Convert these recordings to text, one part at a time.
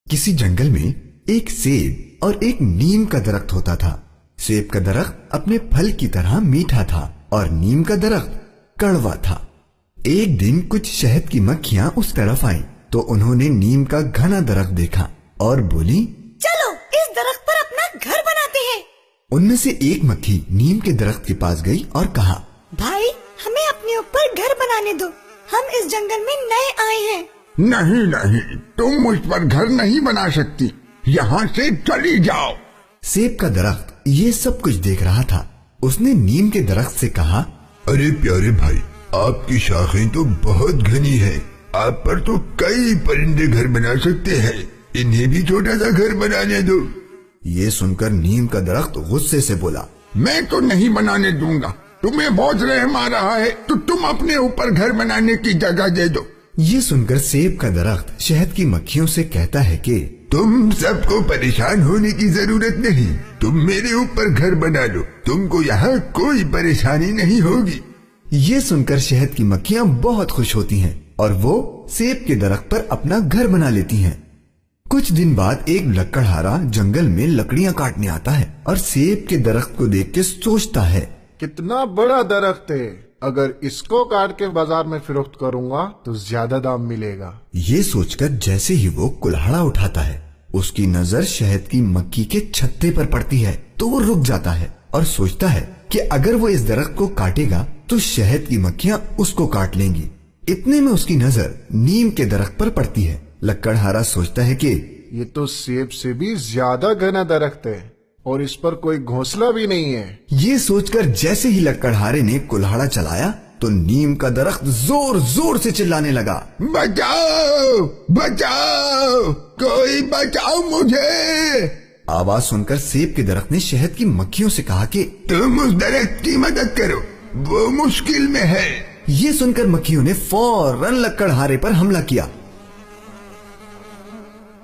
کسی جنگل میں ایک سیب اور ایک نیم کا درخت ہوتا تھا۔ سیب کا درخت اپنے پھل کی طرح میٹھا تھا اور نیم کا درخت کڑوا تھا۔ ایک دن کچھ شہد کی مکھیاں اس طرف آئیں تو انہوں نے نیم کا گھنا درخت دیکھا اور بولی، چلو اس درخت پر اپنا گھر بناتے ہیں۔ ان میں سے ایک مکھی نیم کے درخت کے پاس گئی اور کہا، بھائی ہمیں اپنے اوپر گھر بنانے دو، ہم اس جنگل میں نئے آئے ہیں۔ نہیں نہیں، تم مجھ پر گھر نہیں بنا سکتی، یہاں سے چلی جاؤ۔ سیب کا درخت یہ سب کچھ دیکھ رہا تھا۔ اس نے نیم کے درخت سے کہا، ارے پیارے بھائی، آپ کی شاخیں تو بہت گھنی ہیں، آپ پر تو کئی پرندے گھر بنا سکتے ہیں، انہیں بھی چھوٹا سا گھر بنانے دو۔ یہ سن کر نیم کا درخت غصے سے بولا، میں تو نہیں بنانے دوں گا، تمہیں بہت رحم آ رہا ہے تو تم اپنے اوپر گھر بنانے کی جگہ دے دو۔ یہ سن کر سیب کا درخت شہد کی مکھیوں سے کہتا ہے کہ تم سب کو پریشان ہونے کی ضرورت نہیں، تم میرے اوپر گھر بنا لو، تم کو یہاں کوئی پریشانی نہیں ہوگی۔ یہ سن کر شہد کی مکھیاں بہت خوش ہوتی ہیں اور وہ سیب کے درخت پر اپنا گھر بنا لیتی ہیں۔ کچھ دن بعد ایک لکڑہارا جنگل میں لکڑیاں کاٹنے آتا ہے اور سیب کے درخت کو دیکھ کے سوچتا ہے، کتنا بڑا درخت ہے، اگر اس کو کاٹ کے بازار میں فروخت کروں گا تو زیادہ دام ملے گا۔ یہ سوچ کر جیسے ہی وہ کلہاڑا اٹھاتا ہے، اس کی نظر شہد کی مکھی کے چھتے پر پڑتی ہے تو وہ رک جاتا ہے اور سوچتا ہے کہ اگر وہ اس درخت کو کاٹے گا تو شہد کی مکھیاں اس کو کاٹ لیں گی۔ اتنے میں اس کی نظر نیم کے درخت پر پڑتی ہے۔ لکڑہارا سوچتا ہے کہ یہ تو سیب سے بھی زیادہ گھنا درخت ہے اور اس پر کوئی گھونسلہ بھی نہیں ہے۔ یہ سوچ کر جیسے ہی لکڑہارے نے کلہاڑا چلایا تو نیم کا درخت زور زور سے چلانے لگا، بچاؤ بچاؤ، کوئی بچاؤ مجھے۔ آواز سن کر سیب کے درخت نے شہد کی مکھیوں سے کہا کہ تم اس درخت کی مدد کرو، وہ مشکل میں ہے۔ یہ سن کر مکھیوں نے فوراً لکڑہارے پر حملہ کیا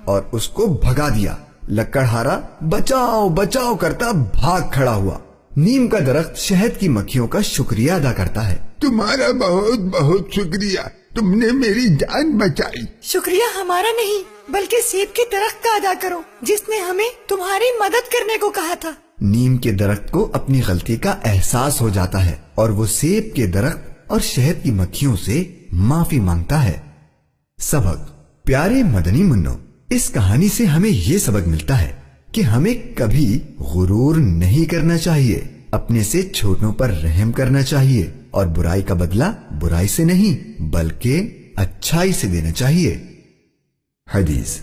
اور اس کو بھگا دیا۔ لکڑہارا بچاؤ بچاؤ کرتا بھاگ کھڑا ہوا۔ نیم کا درخت شہد کی مکھیوں کا شکریہ ادا کرتا ہے، تمہارا بہت بہت شکریہ، تم نے میری جان بچائی۔ شکریہ ہمارا نہیں بلکہ سیب کے درخت کا ادا کرو جس نے ہمیں تمہاری مدد کرنے کو کہا تھا۔ نیم کے درخت کو اپنی غلطی کا احساس ہو جاتا ہے اور وہ سیب کے درخت اور شہد کی مکھیوں سے معافی مانگتا ہے۔ سبق: پیارے مدنی منو، اس کہانی سے ہمیں یہ سبق ملتا ہے کہ ہمیں کبھی غرور نہیں کرنا چاہیے، اپنے سے چھوٹوں پر رحم کرنا چاہیے اور برائی کا بدلہ برائی سے نہیں بلکہ اچھائی سے دینا چاہیے۔ حدیث: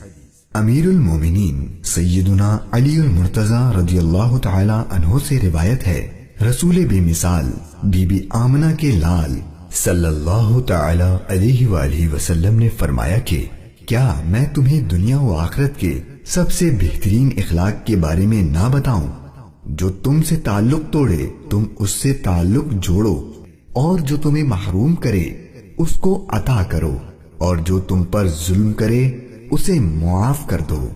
امیر المومنین سیدنا علی المرتضی رضی اللہ تعالی عنہ سے روایت ہے، رسول بے مثال بی بی آمنہ کے لال صلی اللہ تعالی علیہ وآلہ وسلم نے فرمایا کہ کیا میں تمہیں دنیا و آخرت کے سب سے بہترین اخلاق کے بارے میں نہ بتاؤں؟ جو تم سے تعلق توڑے تم اس سے تعلق جوڑو، اور جو تمہیں محروم کرے اس کو عطا کرو، اور جو تم پر ظلم کرے اسے معاف کر دو۔